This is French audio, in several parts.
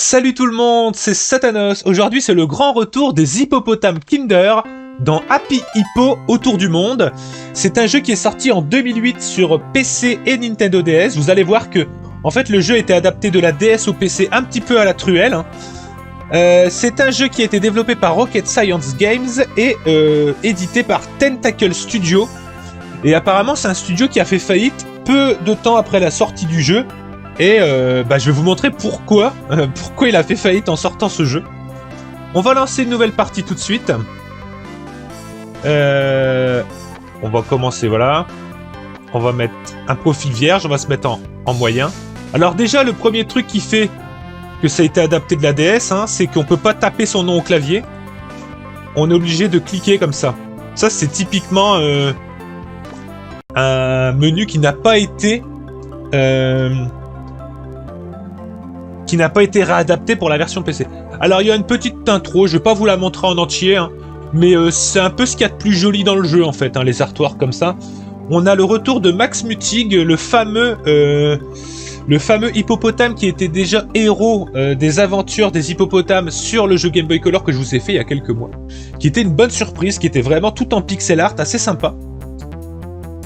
Salut tout le monde, c'est Satanos. Aujourd'hui, c'est le grand retour des hippopotames Kinder dans Happy Hippo autour du monde. C'est un jeu qui est sorti en 2008 sur PC et Nintendo DS. Vous allez voir que, en fait, le jeu a été adapté de la DS au PC un petit peu à la truelle. C'est un jeu qui a été développé par Rocket Science Games et édité par Tentacle Studio. Et apparemment, c'est un studio qui a fait faillite peu de temps après la sortie du jeu. Et je vais vous montrer pourquoi il a fait faillite en sortant ce jeu. On va lancer une nouvelle partie tout de suite. On va commencer, voilà. On va mettre un profil vierge, on va se mettre en moyen. Alors déjà, le premier truc qui fait que ça a été adapté de la DS, c'est qu'on peut pas taper son nom au clavier. On est obligé de cliquer comme ça. Ça, c'est typiquement un menu qui n'a pas été... réadapté pour la version PC. Alors il y a une petite intro, je vais pas vous la montrer en entier, mais c'est un peu ce qu'il y a de plus joli dans le jeu en fait, les artworks comme ça. On a le retour de Max Mutig, le fameux hippopotame qui était déjà héros des aventures des hippopotames sur le jeu Game Boy Color que je vous ai fait il y a quelques mois. Qui était une bonne surprise, qui était vraiment tout en pixel art, assez sympa.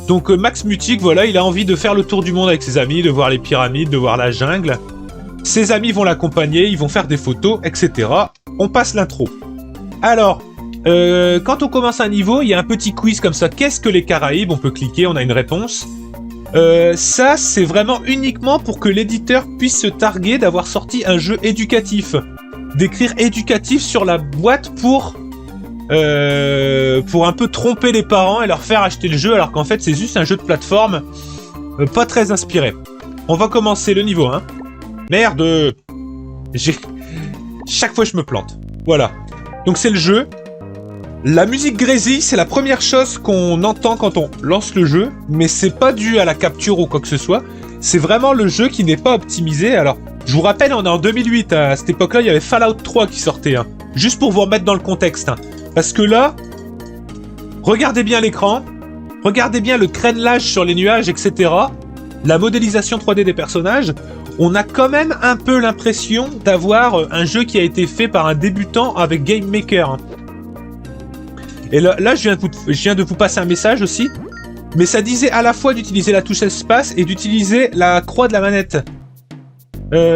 Donc Max Mutig, voilà, il a envie de faire le tour du monde avec ses amis, de voir les pyramides, de voir la jungle. Ses amis vont l'accompagner, ils vont faire des photos, etc. On passe l'intro. Alors, quand on commence un niveau, il y a un petit quiz comme ça. Qu'est-ce que les Caraïbes? On peut cliquer, on a une réponse. Ça, c'est vraiment uniquement pour que l'éditeur puisse se targuer d'avoir sorti un jeu éducatif. D'écrire éducatif sur la boîte pour un peu tromper les parents et leur faire acheter le jeu, alors qu'en fait, c'est juste un jeu de plateforme pas très inspiré. On va commencer le niveau 1. Merde! Chaque fois je me plante. Voilà. Donc c'est le jeu. La musique grésille, c'est la première chose qu'on entend quand on lance le jeu, mais c'est pas dû à la capture ou quoi que ce soit. C'est vraiment le jeu qui n'est pas optimisé. Alors, je vous rappelle, on est en 2008. À cette époque-là, il y avait Fallout 3 qui sortait. Juste pour vous remettre dans le contexte. Parce que là, regardez bien l'écran. Regardez bien le crénelage sur les nuages, etc. La modélisation 3D des personnages. On a quand même un peu l'impression d'avoir un jeu qui a été fait par un débutant avec Game Maker. Et là je viens de vous passer un message aussi. Mais ça disait à la fois d'utiliser la touche espace et d'utiliser la croix de la manette.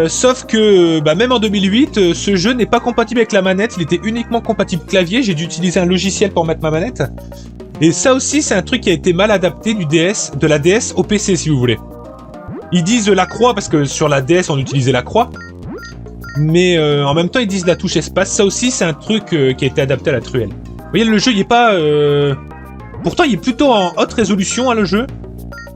Sauf que, même en 2008, ce jeu n'est pas compatible avec la manette. Il était uniquement compatible clavier. J'ai dû utiliser un logiciel pour mettre ma manette. Et ça aussi, c'est un truc qui a été mal adapté de la DS au PC, si vous voulez. Ils disent la croix parce que sur la DS on utilisait la croix, mais en même temps ils disent la touche espace. Ça aussi c'est un truc qui a été adapté à la truelle. Vous voyez, le jeu il est pas... Pourtant il est plutôt en haute résolution le jeu.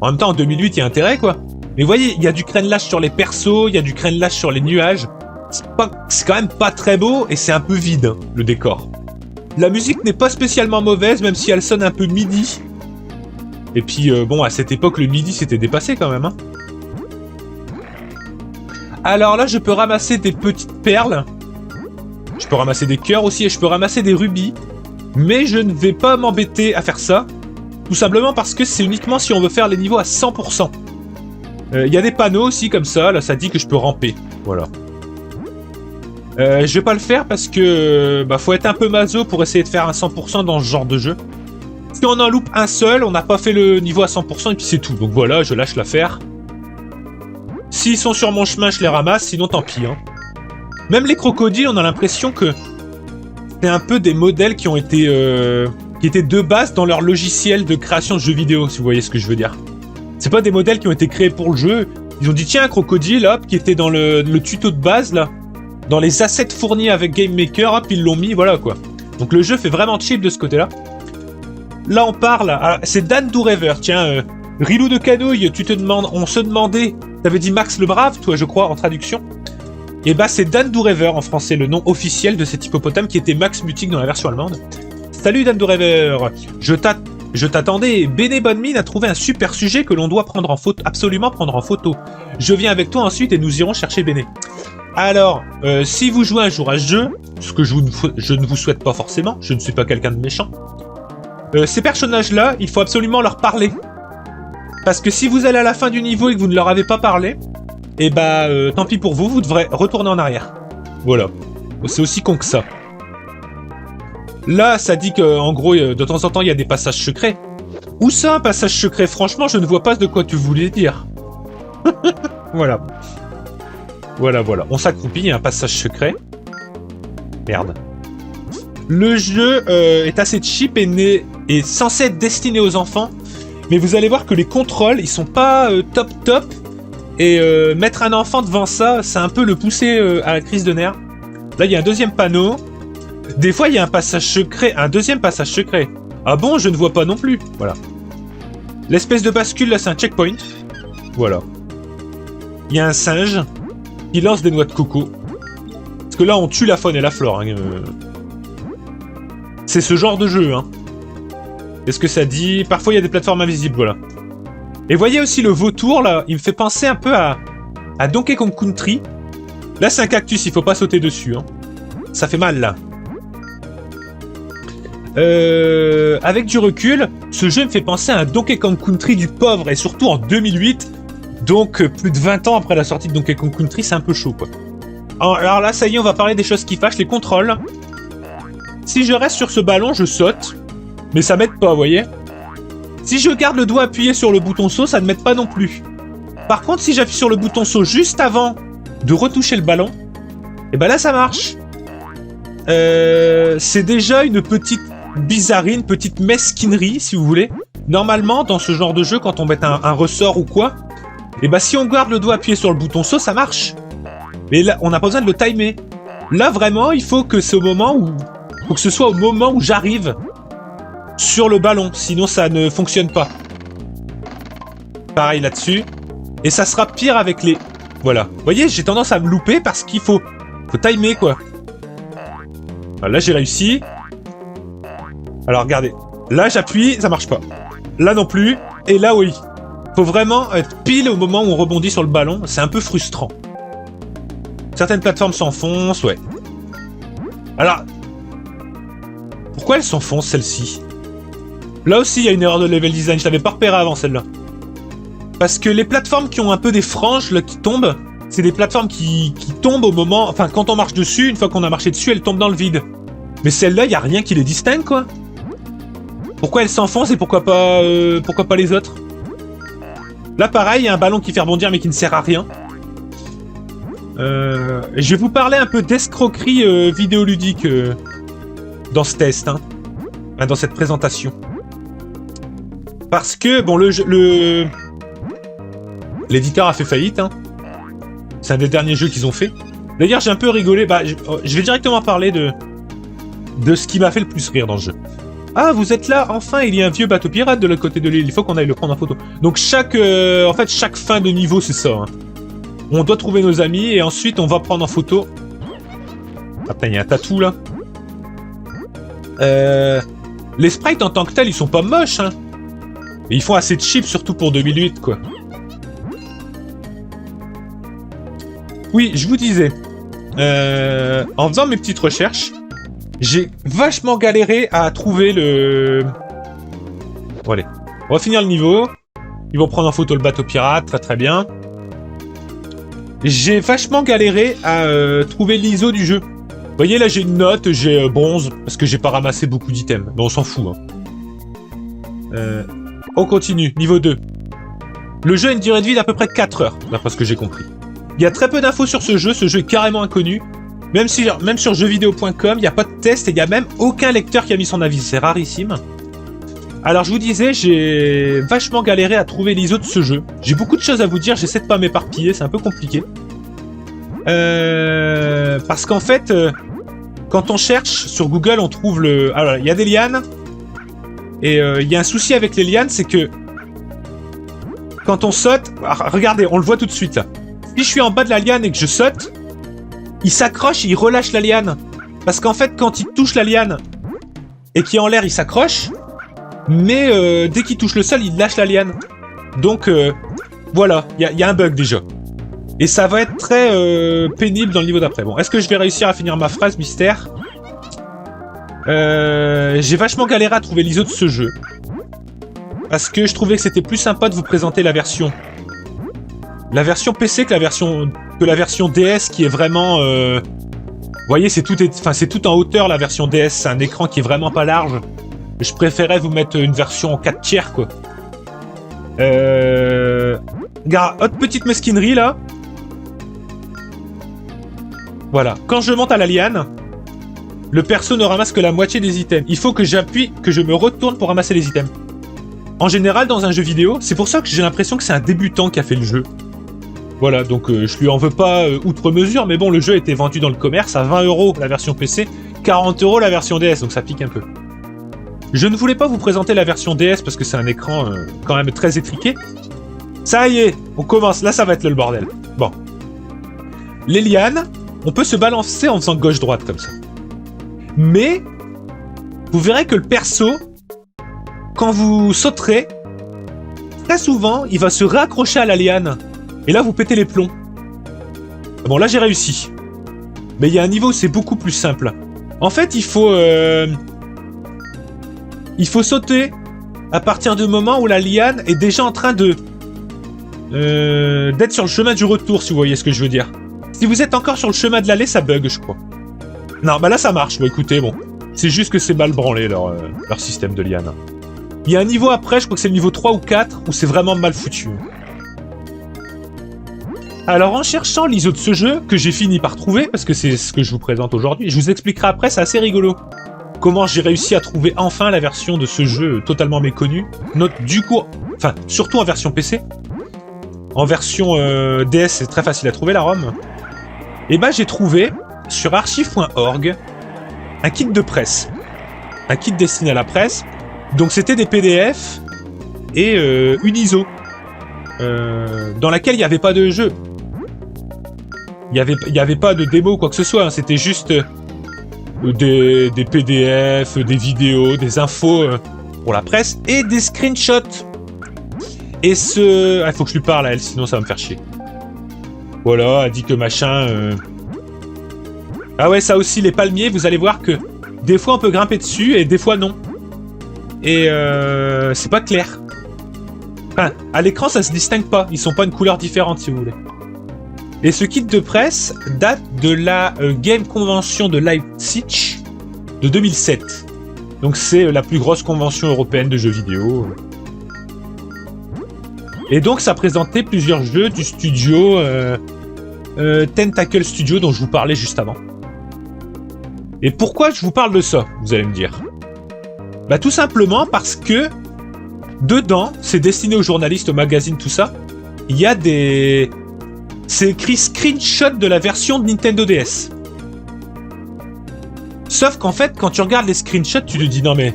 En même temps en 2008 il y a intérêt quoi. Mais vous voyez, il y a du crénelage sur les persos, il y a du crénelage sur les nuages. C'est quand même pas très beau et c'est un peu vide le décor. La musique n'est pas spécialement mauvaise même si elle sonne un peu MIDI. Et puis à cette époque le MIDI s'était dépassé quand même. Alors là, je peux ramasser des petites perles. Je peux ramasser des cœurs aussi et je peux ramasser des rubis. Mais je ne vais pas m'embêter à faire ça. Tout simplement parce que c'est uniquement si on veut faire les niveaux à 100%. Il y a des panneaux aussi comme ça. Là, ça dit que je peux ramper. Voilà. Je vais pas le faire parce que faut être un peu maso pour essayer de faire un 100% dans ce genre de jeu. Si on en loupe un seul, on n'a pas fait le niveau à 100% et puis c'est tout. Donc voilà, je lâche l'affaire. S'ils sont sur mon chemin, je les ramasse, sinon tant pis. Même les crocodiles, on a l'impression que c'est un peu des modèles qui ont été qui étaient de base dans leur logiciel de création de jeux vidéo, si vous voyez ce que je veux dire. C'est pas des modèles qui ont été créés pour le jeu. Ils ont dit tiens, un crocodile, hop, qui était dans le tuto de base, là. Dans les assets fournis avec Game Maker, hop, ils l'ont mis, voilà quoi. Donc le jeu fait vraiment cheap de ce côté-là. Là, on parle... Alors, c'est Dan Do Rêveur, tiens... Rilou de Canouille, on se demandait, t'avais dit Max le Brave, toi, je crois, en traduction. Et c'est Dan Do Rêveur en français, le nom officiel de cet hippopotame qui était Max Mutig dans la version allemande. Salut Dan Do Rêveur, je t'attendais. Béné Bonne Mine a trouvé un super sujet que l'on doit prendre en photo, absolument prendre en photo. Je viens avec toi ensuite et nous irons chercher Béné. Alors, si vous jouez un jour à ce jeu, ce que je ne vous souhaite pas forcément, je ne suis pas quelqu'un de méchant, ces personnages-là, il faut absolument leur parler. Parce que si vous allez à la fin du niveau et que vous ne leur avez pas parlé, et tant pis pour vous, vous devrez retourner en arrière. Voilà. C'est aussi con que ça. Là, ça dit qu'en gros, de temps en temps, il y a des passages secrets. Où ça, un passage secret? Franchement, je ne vois pas de quoi tu voulais dire. Voilà. Voilà, voilà. On s'accroupit, il y a un passage secret. Merde. Le jeu est assez cheap et est censé être destiné aux enfants. Mais vous allez voir que les contrôles, ils sont pas top. Et mettre un enfant devant ça, c'est un peu le pousser à la crise de nerfs. Là, il y a un deuxième panneau. Des fois, il y a un passage secret. Un deuxième passage secret. Ah bon, je ne vois pas non plus. Voilà. L'espèce de bascule, là, c'est un checkpoint. Voilà. Il y a un singe qui lance des noix de coco. Parce que là, on tue la faune et la flore. Hein. C'est ce genre de jeu. Hein. Est-ce que ça dit... Parfois, il y a des plateformes invisibles, voilà. Et voyez aussi le vautour, là. Il me fait penser un peu à Donkey Kong Country. Là, c'est un cactus, il faut pas sauter dessus. Hein. Ça fait mal, là. Avec du recul, ce jeu me fait penser à un Donkey Kong Country du pauvre, et surtout en 2008. Donc, plus de 20 ans après la sortie de Donkey Kong Country, c'est un peu chaud, quoi. Alors là, ça y est, on va parler des choses qui fâchent, les contrôles. Si je reste sur ce ballon, je saute. Mais ça m'aide pas, vous voyez. Si je garde le doigt appuyé sur le bouton saut, ça ne m'aide pas non plus. Par contre, si j'appuie sur le bouton saut juste avant de retoucher le ballon, et ben là, ça marche. C'est déjà une petite bizarrerie, une petite mesquinerie, si vous voulez. Normalement, dans ce genre de jeu, quand on met un ressort ou quoi, et ben si on garde le doigt appuyé sur le bouton saut, ça marche. Mais là, on n'a pas besoin de le timer. Là, vraiment, il faut que c'est au moment où... faut que ce soit au moment où j'arrive sur le ballon, sinon ça ne fonctionne pas. Pareil là-dessus. Et ça sera pire avec les... Voilà. Vous voyez, j'ai tendance à me louper parce qu'il faut timer, quoi. Voilà, là, j'ai réussi. Alors, regardez. Là, j'appuie, ça marche pas. Là non plus. Et là, oui. Faut vraiment être pile au moment où on rebondit sur le ballon. C'est un peu frustrant. Certaines plateformes s'enfoncent, ouais. Alors... Pourquoi elles s'enfoncent, celle-ci? Là aussi, il y a une erreur de level design. Je l'avais pas repéré avant, celle-là. Parce que les plateformes qui ont un peu des franges, là, qui tombent, c'est des plateformes qui tombent au moment... Enfin, quand on marche dessus, une fois qu'on a marché dessus, elles tombent dans le vide. Mais celle-là, il y a rien qui les distingue, quoi. Pourquoi elles s'enfoncent et pourquoi pas les autres? Là, pareil, il y a un ballon qui fait rebondir, mais qui ne sert à rien. Je vais vous parler un peu d'escroquerie vidéoludique dans ce test, hein. Enfin, dans cette présentation. Parce que, bon, l'éditeur a fait faillite, hein. C'est un des derniers jeux qu'ils ont fait. D'ailleurs, j'ai un peu rigolé. Bah, je vais directement parler de ce qui m'a fait le plus rire dans le jeu. Ah, vous êtes là, enfin, il y a un vieux bateau pirate de l'autre côté de l'île. Il faut qu'on aille le prendre en photo. Donc, chaque fin de niveau, c'est ça, hein. On doit trouver nos amis et ensuite, on va prendre en photo. Ah, putain, il y a un tatou, là. Les sprites en tant que tels, ils sont pas moches, hein. Et ils font assez cheap, surtout pour 2008, quoi. Oui, je vous disais, en faisant mes petites recherches, j'ai vachement galéré à trouver le... Bon, allez, on va finir le niveau. Ils vont prendre en photo le bateau pirate, très très bien. J'ai vachement galéré à trouver l'ISO du jeu. Vous voyez, là, j'ai une note, j'ai bronze, parce que j'ai pas ramassé beaucoup d'items. Mais on s'en fout, hein. On continue, niveau 2. Le jeu a une durée de vie d'à peu près 4 heures, d'après ce que j'ai compris. Il y a très peu d'infos sur ce jeu est carrément inconnu. Même sur jeuxvideo.com, il n'y a pas de test et il n'y a même aucun lecteur qui a mis son avis, c'est rarissime. Alors je vous disais, j'ai vachement galéré à trouver l'ISO de ce jeu. J'ai beaucoup de choses à vous dire, j'essaie de pas m'éparpiller, c'est un peu compliqué. Parce qu'en fait, quand on cherche sur Google, on trouve le... Alors, il y a des lianes, et il y a un souci avec les lianes, c'est que quand on saute... Ah, regardez, on le voit tout de suite là. Si je suis en bas de la liane et que je saute, il s'accroche et il relâche la liane. Parce qu'en fait, quand il touche la liane et qu'il est en l'air, il s'accroche. Mais dès qu'il touche le sol, il lâche la liane. Donc, voilà, il y a un bug déjà. Et ça va être très pénible dans le niveau d'après. Bon, est-ce que je vais réussir à finir ma phrase mystère? J'ai vachement galéré à trouver l'ISO de ce jeu. Parce que je trouvais que c'était plus sympa de vous présenter la version PC que la version DS qui est vraiment voyez, c'est tout en hauteur la version DS. C'est un écran qui est vraiment pas large. Je préférais vous mettre une version en 4 tiers, quoi. Regarde, autre petite mesquinerie, là. Voilà. Quand je monte à la liane, le perso ne ramasse que la moitié des items. Il faut que j'appuie, que je me retourne pour ramasser les items. En général, dans un jeu vidéo, c'est pour ça que j'ai l'impression que c'est un débutant qui a fait le jeu. Voilà, donc je lui en veux pas outre mesure, mais bon, le jeu était vendu dans le commerce à 20 € la version PC, 40 € la version DS, donc ça pique un peu. Je ne voulais pas vous présenter la version DS parce que c'est un écran quand même très étriqué. Ça y est, on commence, là ça va être le bordel. Bon. Les lianes, on peut se balancer en faisant gauche-droite comme ça. Mais, vous verrez que le perso, quand vous sauterez, très souvent, il va se raccrocher à la liane. Et là, vous pétez les plombs. Bon, là, j'ai réussi. Mais il y a un niveau où c'est beaucoup plus simple. En fait, il faut sauter à partir du moment où la liane est déjà en train d'être sur le chemin du retour, si vous voyez ce que je veux dire. Si vous êtes encore sur le chemin de l'aller, ça bug, je crois. Non, bah là, ça marche. Bon, écoutez, bon. C'est juste que c'est mal branlé, leur système de liane. Il y a un niveau après, je crois que c'est le niveau 3 ou 4, où c'est vraiment mal foutu. Alors, en cherchant l'ISO de ce jeu, que j'ai fini par trouver, parce que c'est ce que je vous présente aujourd'hui, je vous expliquerai après, c'est assez rigolo. Comment j'ai réussi à trouver enfin la version de ce jeu totalement méconnu. Du coup, enfin, surtout en version PC. En version DS, c'est très facile à trouver, la ROM. Et bah, j'ai trouvé, sur archive.org, un kit de presse. Un kit destiné à la presse. Donc, c'était des PDF et une ISO. Dans laquelle il n'y avait pas de jeu. Il y avait pas de démo ou quoi que ce soit, hein. C'était juste des PDF, des vidéos, des infos pour la presse et des screenshots. Et il faut que je lui parle à elle, sinon ça va me faire chier. Voilà, elle dit que machin... Ah ouais, ça aussi, les palmiers, vous allez voir que des fois on peut grimper dessus et des fois non. Et c'est pas clair. Enfin, à l'écran ça se distingue pas, ils sont pas une couleur différente si vous voulez. Et ce kit de presse date de la Game Convention de Leipzig de 2007. Donc c'est la plus grosse convention européenne de jeux vidéo. Et donc ça présentait plusieurs jeux du studio Tentacle Studio dont je vous parlais juste avant. Et pourquoi je vous parle de ça, vous allez me dire? Bah tout simplement parce que dedans, c'est destiné aux journalistes, aux magazines, tout ça, il y a des... C'est écrit screenshot de la version de Nintendo DS. Sauf qu'en fait, quand tu regardes les screenshots, tu te dis non mais...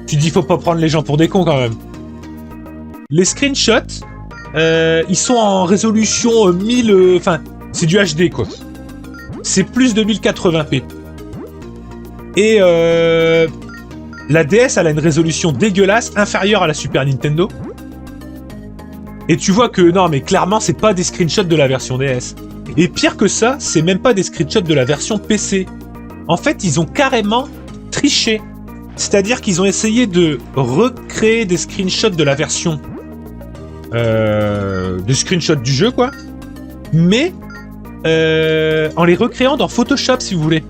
Tu te dis faut pas prendre les gens pour des cons quand même. Les screenshots, ils sont en résolution 1000... Enfin, c'est du HD quoi. C'est plus de 1080p. Et la DS, elle a une résolution dégueulasse, inférieure à la Super Nintendo. Et tu vois que, non, mais clairement, c'est pas des screenshots de la version DS. Et pire que ça, c'est même pas des screenshots de la version PC. En fait, ils ont carrément triché. C'est-à-dire qu'ils ont essayé de recréer des screenshots de la version... des screenshots du jeu, quoi. Mais, en les recréant dans Photoshop, si vous voulez.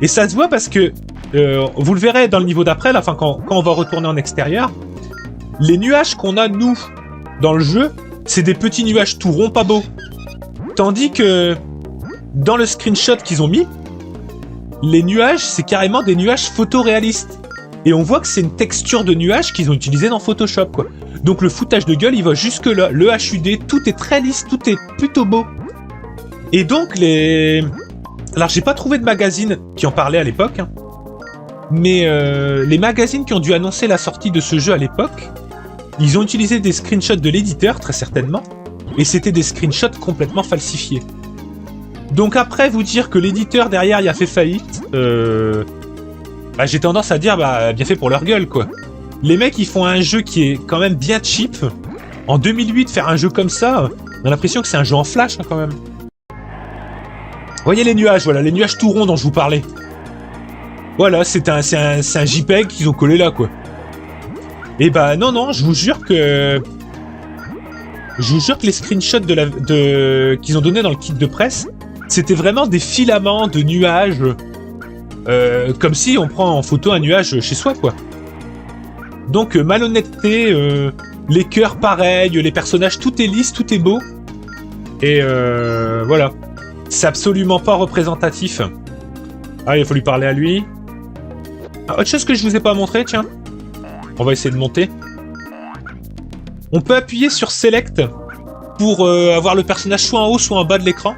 Et ça se voit parce que, vous le verrez dans le niveau d'après, là, enfin, quand on va retourner en extérieur, les nuages qu'on a, nous, dans le jeu, c'est des petits nuages tout ronds, pas beaux. Tandis que, dans le screenshot qu'ils ont mis, les nuages, c'est carrément des nuages photoréalistes. Et on voit que c'est une texture de nuages qu'ils ont utilisé dans Photoshop, quoi. Donc le foutage de gueule, il va jusque là. Le HUD, tout est très lisse, tout est plutôt beau. Et donc les... Alors j'ai pas trouvé de magazine qui en parlait à l'époque, hein. Mais les magazines qui ont dû annoncer la sortie de ce jeu à l'époque, ils ont utilisé des screenshots de l'éditeur, très certainement, et c'était des screenshots complètement falsifiés. Donc après, vous dire que l'éditeur derrière y a fait faillite, bah, j'ai tendance à dire, bah, bien fait pour leur gueule, quoi. Les mecs, ils font un jeu qui est quand même bien cheap. En 2008, faire un jeu comme ça, on a l'impression que c'est un jeu en flash, hein, quand même. Voyez les nuages, voilà, les nuages tout ronds dont je vous parlais. Voilà, c'est un JPEG qu'ils ont collé là, quoi. Et bah non, je vous jure que les screenshots qu'ils ont donnés dans le kit de presse, C'était vraiment des filaments de nuages, comme si on prend en photo un nuage chez soi, quoi. Donc malhonnêteté, les cœurs pareils, les personnages, tout est lisse, tout est beau. Et voilà. C'est absolument pas représentatif. Ah, il faut lui parler à lui. Ah, autre chose que je vous ai pas montré, tiens. On va essayer de monter. On peut appuyer sur Select pour avoir le personnage soit en haut, soit en bas de l'écran.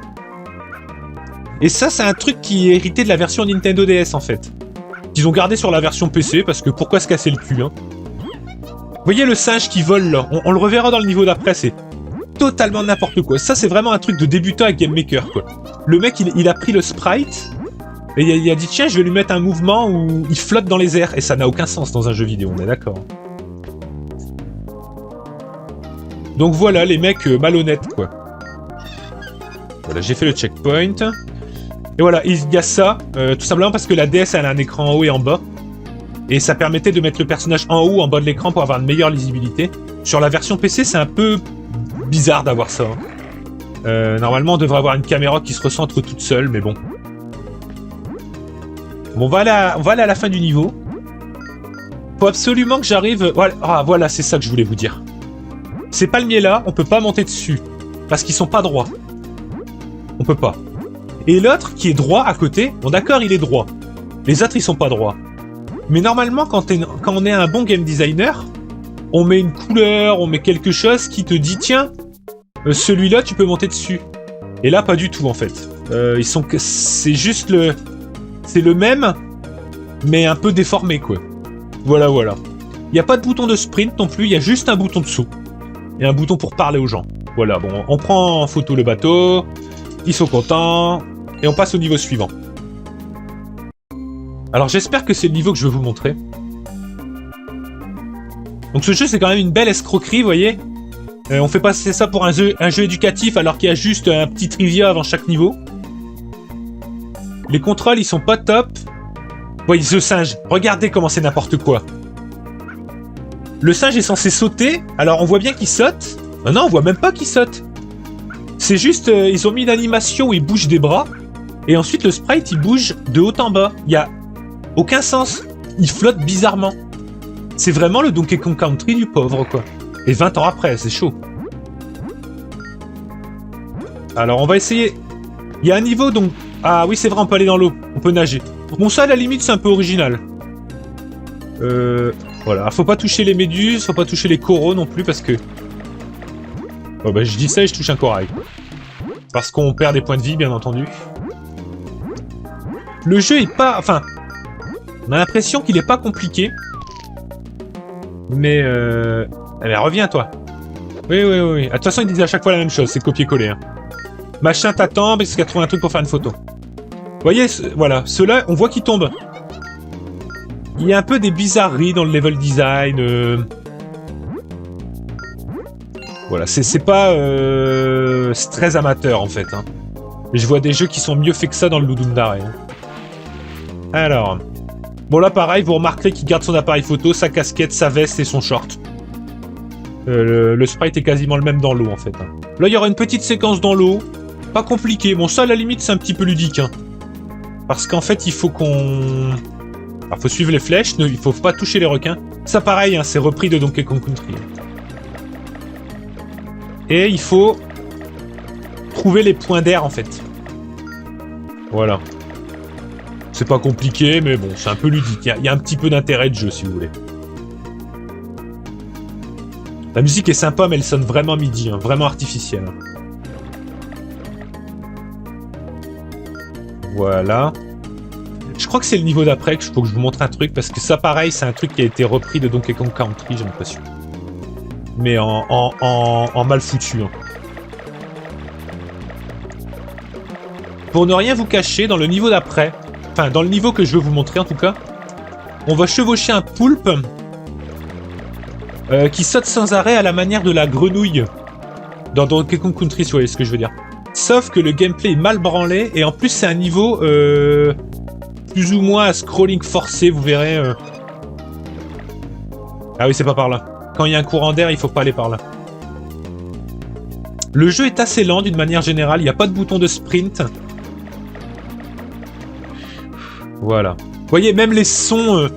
Et ça, c'est un truc qui est hérité de la version Nintendo DS, en fait. Qu'ils ont gardé sur la version PC, parce que pourquoi se casser le cul, hein. Vous voyez le singe qui vole, là, on le reverra dans le niveau d'après, c'est totalement n'importe quoi. Ça, c'est vraiment un truc de débutant avec Game Maker, quoi. Le mec, il a pris le sprite, et il a dit, tiens, je vais lui mettre un mouvement où il flotte dans les airs. Et ça n'a aucun sens dans un jeu vidéo, on est d'accord. Donc voilà, les mecs malhonnêtes, quoi. Voilà, j'ai fait le checkpoint. Et voilà, il y a ça, tout simplement parce que la DS, elle a un écran en haut et en bas. Et ça permettait de mettre le personnage en haut ou en bas de l'écran pour avoir une meilleure lisibilité. Sur la version PC, c'est un peu bizarre d'avoir ça. Normalement, on devrait avoir une caméra qui se recentre toute seule, mais bon. Bon, on va aller à la fin du niveau. Faut absolument que j'arrive... Voilà, ah, voilà, c'est ça que je voulais vous dire. Ces palmiers-là, on peut pas monter dessus. Parce qu'ils sont pas droits. On peut pas. Et l'autre, qui est droit à côté, bon d'accord, il est droit. Les autres, ils sont pas droits. Mais normalement, quand on est un bon game designer, on met une couleur, on met quelque chose qui te dit, tiens, celui-là, tu peux monter dessus. Et là, pas du tout, en fait. C'est juste le... C'est le même, mais un peu déformé, quoi. Voilà, voilà. Il n'y a pas de bouton de sprint non plus, il y a juste un bouton de saut. Et un bouton pour parler aux gens. Voilà, bon, on prend en photo le bateau, ils sont contents, et on passe au niveau suivant. Alors j'espère que c'est le niveau que je veux vous montrer. Donc ce jeu, c'est quand même une belle escroquerie, vous voyez. On fait passer ça pour un jeu éducatif, alors qu'il y a juste un petit trivia avant chaque niveau. Les contrôles, ils sont pas top. Voyez ce singe, regardez comment c'est n'importe quoi. Le singe est censé sauter, alors on voit bien qu'il saute. Non, on voit même pas qu'il saute. C'est juste, ils ont mis une animation où il bouge des bras, et ensuite le sprite, il bouge de haut en bas. Il y a aucun sens. Il flotte bizarrement. C'est vraiment le Donkey Kong Country du pauvre, quoi. Et 20 ans après, c'est chaud. Alors, on va essayer... Il y a un niveau, donc... Ah oui, c'est vrai, on peut aller dans l'eau. On peut nager. Bon, ça, à la limite, c'est un peu original. Voilà. Faut pas toucher les méduses, faut pas toucher les coraux non plus, parce que... Oh, bah, je dis ça et je touche un corail. Parce qu'on perd des points de vie, bien entendu. Le jeu est pas... Enfin... On a l'impression qu'il est pas compliqué. Mais allez, reviens, toi. Oui. De toute façon, ils disent à chaque fois la même chose, c'est copier-coller. Hein. Machin t'attend parce qu'il a trouvé un truc pour faire une photo. Vous voyez, voilà, ceux-là, on voit qu'ils tombent. Il y a un peu des bizarreries dans le level design. Voilà, c'est pas... c'est très amateur, en fait. Hein. Je vois des jeux qui sont mieux faits que ça dans le Ludundare. Hein. Alors... Bon là pareil, vous remarquerez qu'il garde son appareil photo, sa casquette, sa veste et son short. Le sprite est quasiment le même dans l'eau en fait. Hein. Là il y aura une petite séquence dans l'eau, pas compliqué. Bon ça à la limite c'est un petit peu ludique. Hein. Parce qu'en fait il faut qu'on... Alors faut suivre les flèches, il faut pas toucher les requins. Ça pareil, hein, c'est repris de Donkey Kong Country. Et il faut trouver les points d'air en fait. Voilà. C'est pas compliqué, mais bon, c'est un peu ludique. Il y a un petit peu d'intérêt de jeu, si vous voulez. La musique est sympa, mais elle sonne vraiment midi, hein, vraiment artificielle. Voilà. Je crois que c'est le niveau d'après qu'il faut que je vous montre un truc, parce que ça, pareil, c'est un truc qui a été repris de Donkey Kong Country, j'ai l'impression. Mais en mal foutu. Hein. Pour ne rien vous cacher, dans le niveau d'après... Enfin, dans le niveau que je veux vous montrer, en tout cas, on va chevaucher un poulpe qui saute sans arrêt à la manière de la grenouille dans Donkey Kong Country, si vous voyez ce que je veux dire. Sauf que le gameplay est mal branlé, et en plus, c'est un niveau plus ou moins à scrolling forcé, vous verrez. Ah oui, c'est pas par là. Quand il y a un courant d'air, il faut pas aller par là. Le jeu est assez lent d'une manière générale, il n'y a pas de bouton de sprint. Voilà. Vous voyez, même les sons,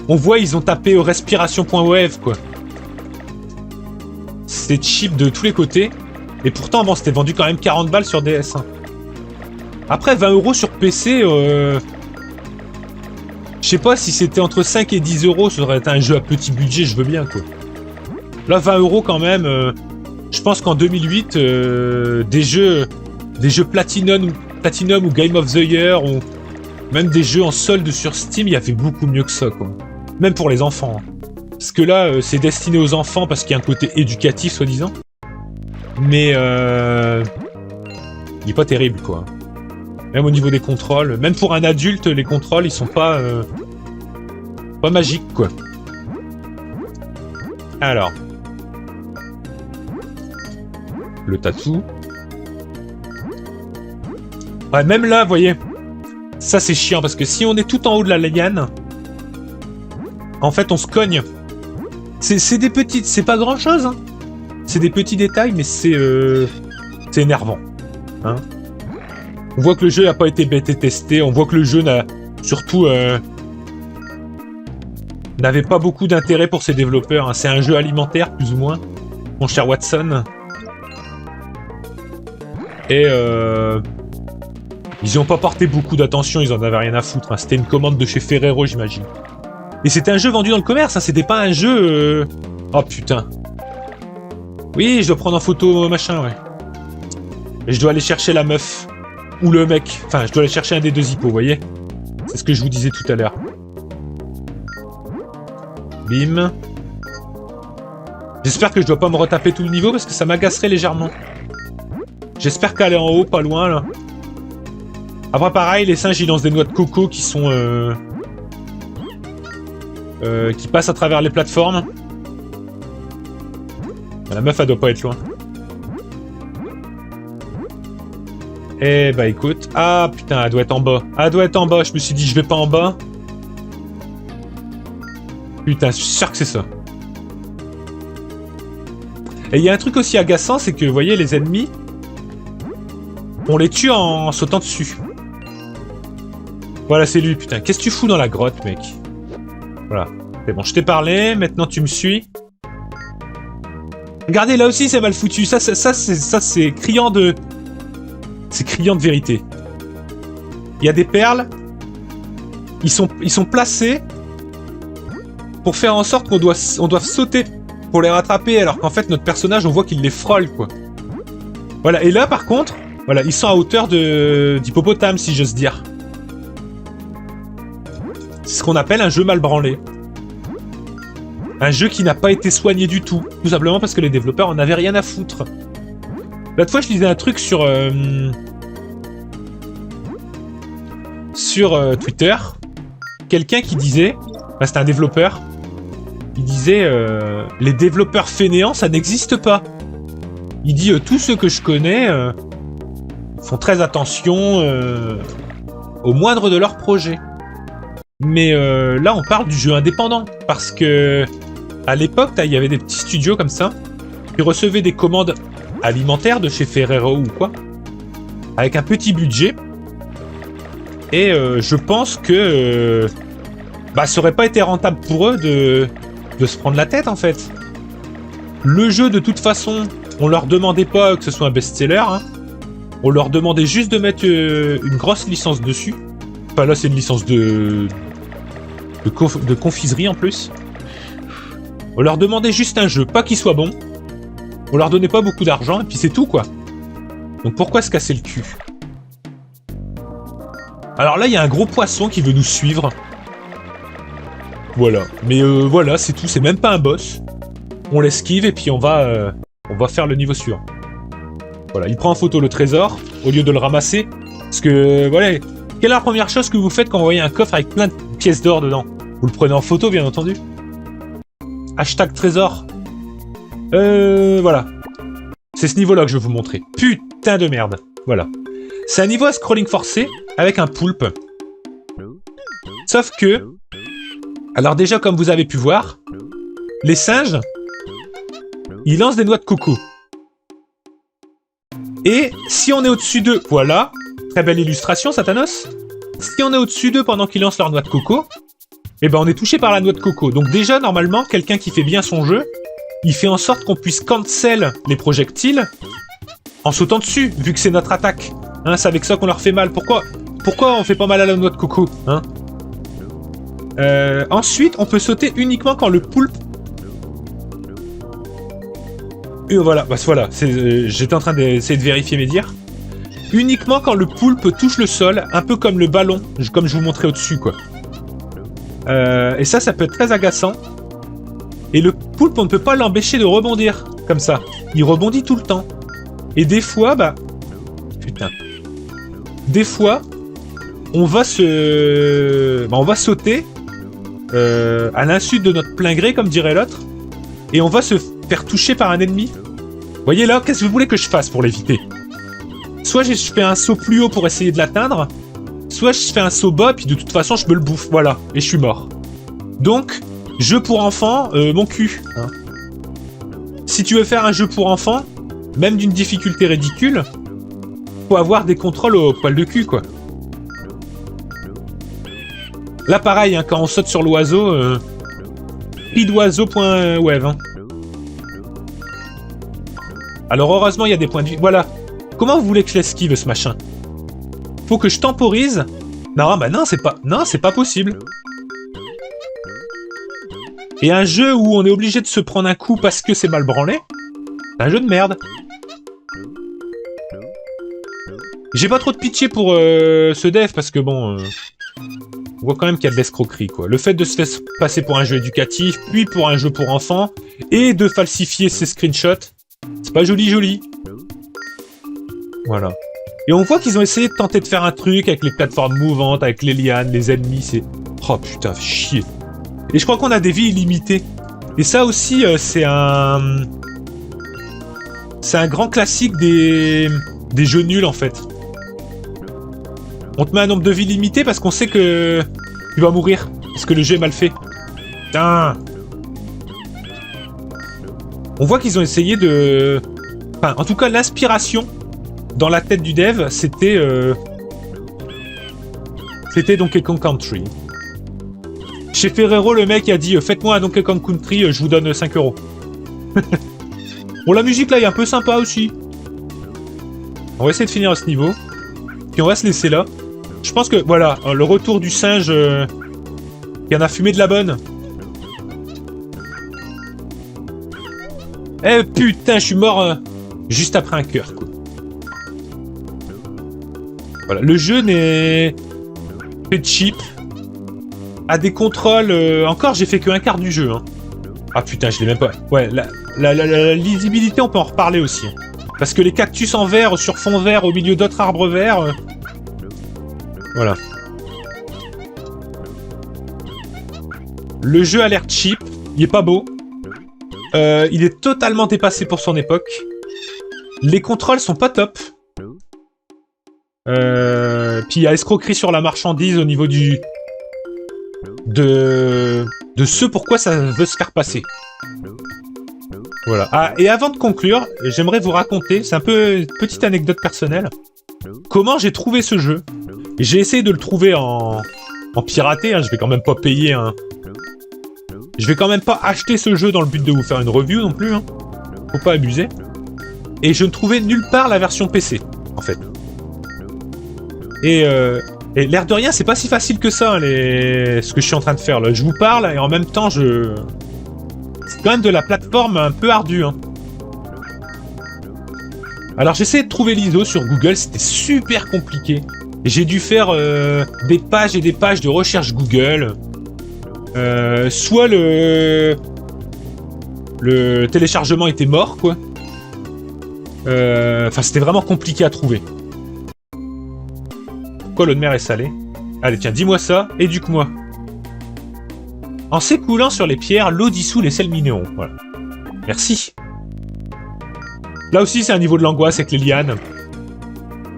on voit, ils ont tapé respiration.wave, quoi. C'est cheap de tous les côtés. Et pourtant, bon, c'était vendu quand même 40 balles sur DS. Hein. Après, 20 € sur PC, je sais pas si c'était entre 5 et 10 €, ça aurait été un jeu à petit budget, je veux bien, quoi. Là, 20 € quand même, je pense qu'en 2008, des jeux Platinum ou Game of the Year, ou même des jeux en solde sur Steam, il y avait beaucoup mieux que ça, quoi. Même pour les enfants. Hein. Parce que là, c'est destiné aux enfants parce qu'il y a un côté éducatif, soi-disant. Mais il est pas terrible, quoi. Même au niveau des contrôles. Même pour un adulte, les contrôles, ils sont pas magiques, quoi. Alors. Le tatou. Ouais, même là, vous voyez. Ça, c'est chiant, parce que si on est tout en haut de la liane, en fait, on se cogne. C'est des petites... C'est pas grand-chose, hein. C'est des petits détails, mais c'est énervant. Hein. On voit que le jeu n'a pas été bêté testé. On voit que le jeu n'a... Surtout... n'avait pas beaucoup d'intérêt pour ses développeurs. Hein. C'est un jeu alimentaire, plus ou moins. Mon cher Watson. Et... ils n'y ont pas porté beaucoup d'attention. Ils en avaient rien à foutre. Hein. C'était une commande de chez Ferrero, j'imagine. Et c'était un jeu vendu dans le commerce. Hein. C'était pas un jeu... Oh, putain. Oui, je dois prendre en photo machin, ouais. Et je dois aller chercher la meuf. Ou le mec. Enfin, je dois aller chercher un des deux hippos, vous voyez. C'est ce que je vous disais tout à l'heure. Bim. J'espère que je dois pas me retaper tout le niveau parce que ça m'agacerait légèrement. J'espère qu'elle est en haut, pas loin, là. Après, pareil, les singes, ils lancent des noix de coco qui sont... qui passent à travers les plateformes. La meuf, elle doit pas être loin. Eh bah écoute... Ah putain, elle doit être en bas. Elle doit être en bas, je me suis dit je vais pas en bas. Putain, je suis sûr que c'est ça. Et il y a un truc aussi agaçant, c'est que, vous voyez, les ennemis... On les tue en sautant dessus. Voilà, c'est lui, putain. Qu'est-ce que tu fous dans la grotte, mec? Voilà. C'est bon, je t'ai parlé, maintenant tu me suis. Regardez, là aussi, c'est mal foutu. Ça c'est criant de... C'est criant de vérité. Il y a des perles. Ils sont placés pour faire en sorte qu'on doit sauter pour les rattraper, alors qu'en fait, notre personnage, on voit qu'il les frôle, quoi. Voilà, et là, par contre, voilà, ils sont à hauteur d'hippopotame, si j'ose dire. C'est ce qu'on appelle un jeu mal branlé. Un jeu qui n'a pas été soigné du tout. Tout simplement parce que les développeurs en avaient rien à foutre. L'autre fois, je lisais un truc sur Twitter. Quelqu'un qui disait... Bah, c'était un développeur. Il disait... les développeurs fainéants, ça n'existe pas. Il dit... tous ceux que je connais font très attention au moindre de leurs projets. Mais là, on parle du jeu indépendant. Parce que... À l'époque, il y avait des petits studios comme ça qui recevaient des commandes alimentaires de chez Ferrero ou quoi, avec un petit budget. Et je pense que ça aurait pas été rentable pour eux de se prendre la tête, en fait. Le jeu, de toute façon, on leur demandait pas que ce soit un best-seller. Hein. On leur demandait juste de mettre une grosse licence dessus. Enfin, là, c'est une licence de confiserie en plus. On leur demandait juste un jeu, pas qu'il soit bon. On leur donnait pas beaucoup d'argent, et puis c'est tout, quoi. Donc pourquoi se casser le cul? Alors là, il y a un gros poisson qui veut nous suivre. Voilà. Mais voilà, c'est tout. C'est même pas un boss. On l'esquive, et puis on va faire le niveau suivant. Voilà, il prend en photo le trésor, au lieu de le ramasser. Parce que, voilà, quelle est la première chose que vous faites quand vous voyez un coffre avec plein de pièces d'or dedans? Vous le prenez en photo, bien entendu. Hashtag trésor. Voilà. C'est ce niveau-là que je veux vous montrer. Putain de merde. Voilà. C'est un niveau à scrolling forcé avec un poulpe. Sauf que... Alors déjà, comme vous avez pu voir, les singes, ils lancent des noix de coco. Et si on est au-dessus d'eux... Voilà. Très belle illustration, Satanos. si on est au-dessus d'eux pendant qu'ils lancent leur noix de coco, eh ben on est touché par la noix de coco. Donc déjà, normalement, quelqu'un qui fait bien son jeu, il fait en sorte qu'on puisse cancel les projectiles en sautant dessus, vu que c'est notre attaque. Hein, c'est avec ça qu'on leur fait mal. Pourquoi on fait pas mal à la noix de coco, hein? Ensuite, on peut sauter uniquement quand le poulpe... voilà, voilà. J'étais en train d'essayer de vérifier mes dires. Uniquement quand le poulpe touche le sol, un peu comme le ballon, comme je vous montrais au-dessus, quoi. Et ça peut être très agaçant. Et le poulpe, on ne peut pas l'empêcher de rebondir, comme ça. Il rebondit tout le temps. Et des fois, putain. Des fois, on va on va sauter à l'insu de notre plein gré, comme dirait l'autre, et on va se faire toucher par un ennemi. Vous voyez là, qu'est-ce que vous voulez que je fasse pour l'éviter? Soit je fais un saut plus haut pour essayer de l'atteindre, soit je fais un saut bas, puis de toute façon je me le bouffe, voilà, et je suis mort. Donc, jeu pour enfants, mon cul. Hein. Si tu veux faire un jeu pour enfants, même d'une difficulté ridicule, faut avoir des contrôles au poil de cul, quoi. Là, pareil, hein, quand on saute sur l'oiseau, prix d'oiseau.web. Hein. Alors, heureusement, il y a des points de vue. Voilà. Comment vous voulez que je l'esquive, ce machin? Faut que je temporise. Non, non, c'est pas possible. Et un jeu où on est obligé de se prendre un coup parce que c'est mal branlé, c'est un jeu de merde. J'ai pas trop de pitié pour ce dev parce que bon... on voit quand même qu'il y a de l'escroquerie, quoi. Le fait de se faire passer pour un jeu éducatif, puis pour un jeu pour enfants, et de falsifier ses screenshots, c'est pas joli. Voilà. Et on voit qu'ils ont essayé de tenter de faire un truc avec les plateformes mouvantes, avec les lianes, les ennemis, c'est... Oh putain, chier. Et je crois qu'on a des vies illimitées. Et ça aussi, c'est un... C'est un grand classique des jeux nuls, en fait. On te met un nombre de vies limité parce qu'on sait que tu vas mourir. Parce que le jeu est mal fait. Putain. On voit qu'ils ont essayé de... Enfin, en tout cas, l'inspiration dans la tête du dev, c'était... C'était Donkey Kong Country. Chez Ferrero, le mec a dit « Faites-moi un Donkey Kong Country, je vous donne 5 €. » Bon, la musique, là, est un peu sympa aussi. On va essayer de finir à ce niveau. Puis on va se laisser là. Je pense que, voilà, le retour du singe qui en a fumé de la bonne. Eh putain, je suis mort juste après un cœur, quoi. Voilà, le jeu n'est... fait cheap. A des contrôles... Encore, j'ai fait que un quart du jeu, hein. Ah putain, je l'ai même pas... Ouais, la lisibilité, on peut en reparler aussi. Hein. Parce que les cactus en verre sur fond vert au milieu d'autres arbres verts... Voilà. Le jeu a l'air cheap. Il est pas beau. Il est totalement dépassé pour son époque. Les contrôles sont pas top. Puis il y a escroquerie sur la marchandise au niveau du... De ce pourquoi ça veut se faire passer. Voilà. Ah, et avant de conclure, j'aimerais vous raconter, c'est un peu une petite anecdote personnelle, comment j'ai trouvé ce jeu. J'ai essayé de le trouver en piraté, hein, je vais quand même pas payer un... Je vais quand même pas acheter ce jeu dans le but de vous faire une review non plus, hein. Faut pas abuser. Et je ne trouvais nulle part la version PC, en fait. Et l'air de rien, c'est pas si facile que ça, hein, ce que je suis en train de faire, là. Je vous parle, et en même temps, c'est quand même de la plateforme un peu ardue, hein. Alors, j'essayais de trouver l'ISO sur Google, c'était super compliqué. J'ai dû faire des pages et des pages de recherche Google. Soit le téléchargement était mort, quoi. Enfin, c'était vraiment compliqué à trouver. Pourquoi l'eau de mer est salée? Allez, tiens, dis-moi ça, éduque-moi. En s'écoulant sur les pierres, l'eau dissout les sels minéraux. Voilà. Merci. Là aussi, c'est un niveau de l'angoisse avec les lianes.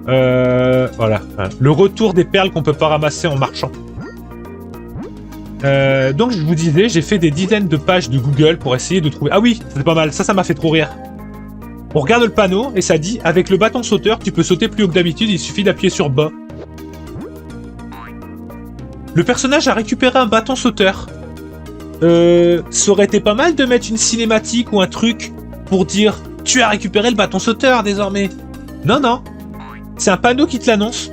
Voilà. Le retour des perles qu'on peut pas ramasser en marchant. Donc, je vous disais, j'ai fait des dizaines de pages de Google pour essayer de trouver... Ah oui, c'est pas mal. Ça m'a fait trop rire. On regarde le panneau et ça dit « Avec le bâton sauteur, tu peux sauter plus haut que d'habitude, il suffit d'appuyer sur bas. » Le personnage a récupéré un bâton sauteur. Ça aurait été pas mal de mettre une cinématique ou un truc pour dire « Tu as récupéré le bâton sauteur désormais ». Non, non. C'est un panneau qui te l'annonce.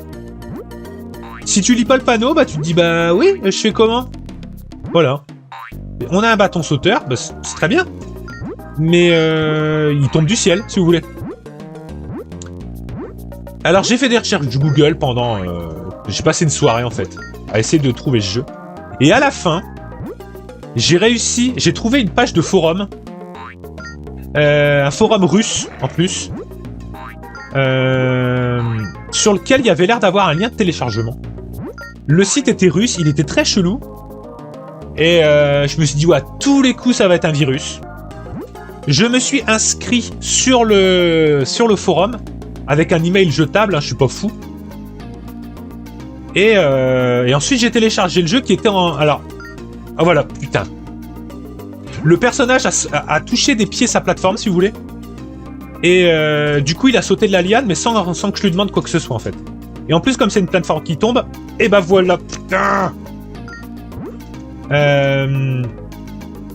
Si tu lis pas le panneau, bah tu te dis « Bah oui, je fais comment ?» Voilà. On a un bâton sauteur, bah, c'est très bien. Mais il tombe du ciel, si vous voulez. Alors j'ai fait des recherches du Google pendant... j'ai passé une soirée en fait, à essayer de trouver ce jeu. Et à la fin, j'ai trouvé une page de forum. Un forum russe, en plus. Sur lequel il y avait l'air d'avoir un lien de téléchargement. Le site était russe, il était très chelou. Et je me suis dit, ouais, à tous les coups, ça va être un virus. Je me suis inscrit sur le forum, avec un email jetable, hein, je suis pas fou. Et ensuite, j'ai téléchargé le jeu qui était en... Alors... Ah voilà, putain. Le personnage a touché des pieds sa plateforme, si vous voulez. Et du coup, il a sauté de la liane, mais sans que je lui demande quoi que ce soit, en fait. Et en plus, comme c'est une plateforme qui tombe, et bah voilà, putain.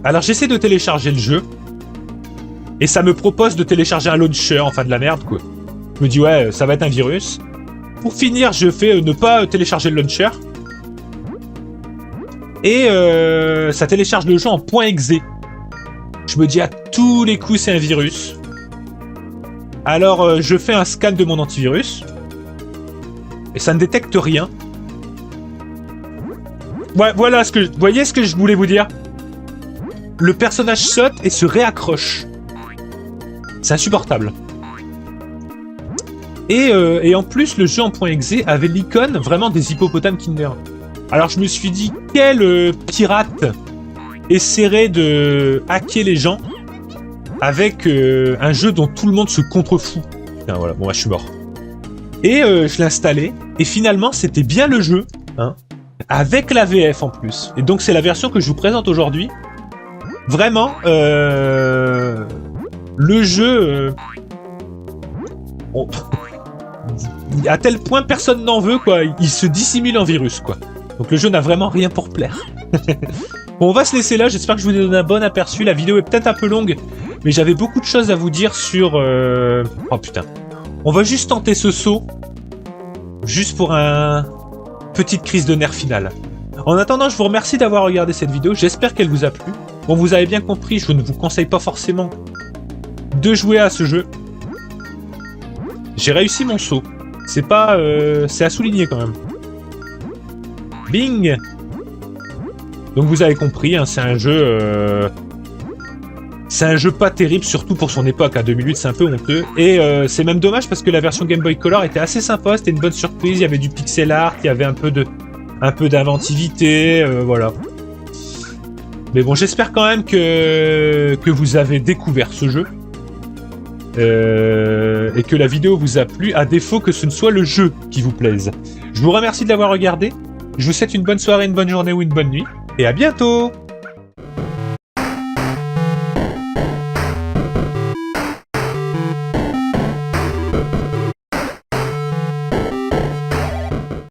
Alors, j'essaie de télécharger le jeu. Et ça me propose de télécharger un launcher, enfin de la merde, quoi. Je me dis, ouais, ça va être un virus. Pour finir, je fais ne pas télécharger le launcher. Et ça télécharge le jeu en .exe. Je me dis, à tous les coups, c'est un virus. Alors, je fais un scan de mon antivirus. Et ça ne détecte rien. Ouais, voilà vous voyez ce que je voulais vous dire? Le personnage saute et se réaccroche. C'est insupportable. Et en plus, le jeu en .exe avait l'icône vraiment des hippopotames Kinder. Alors je me suis dit, quel pirate essaierait de hacker les gens avec un jeu dont tout le monde se contrefout. Putain, voilà, bon, je suis mort. Et je l'ai installé, et finalement, c'était bien le jeu, hein, avec la VF en plus. Et donc c'est la version que je vous présente aujourd'hui. Vraiment, le jeu... à tel point, personne n'en veut, quoi. Il se dissimule en virus, quoi. Donc le jeu n'a vraiment rien pour plaire. Bon, on va se laisser là. J'espère que je vous ai donné un bon aperçu. La vidéo est peut-être un peu longue, mais j'avais beaucoup de choses à vous dire sur... Oh putain. On va juste tenter ce saut. Juste pour un... petite crise de nerfs finale. En attendant, je vous remercie d'avoir regardé cette vidéo. J'espère qu'elle vous a plu. Bon, vous avez bien compris, je ne vous conseille pas forcément de jouer à ce jeu. J'ai réussi mon saut. C'est pas... c'est à souligner quand même. Bing! Donc vous avez compris, hein, c'est un jeu... c'est un jeu pas terrible, surtout pour son époque. À 2008, c'est un peu honteux. Et c'est même dommage parce que la version Game Boy Color était assez sympa. C'était une bonne surprise. Il y avait du pixel art, il y avait un peu d'inventivité, voilà. Mais bon, j'espère quand même que vous avez découvert ce jeu. Et que la vidéo vous a plu, à défaut que ce ne soit le jeu qui vous plaise. Je vous remercie de l'avoir regardé. Je vous souhaite une bonne soirée, une bonne journée ou une bonne nuit. Et à bientôt!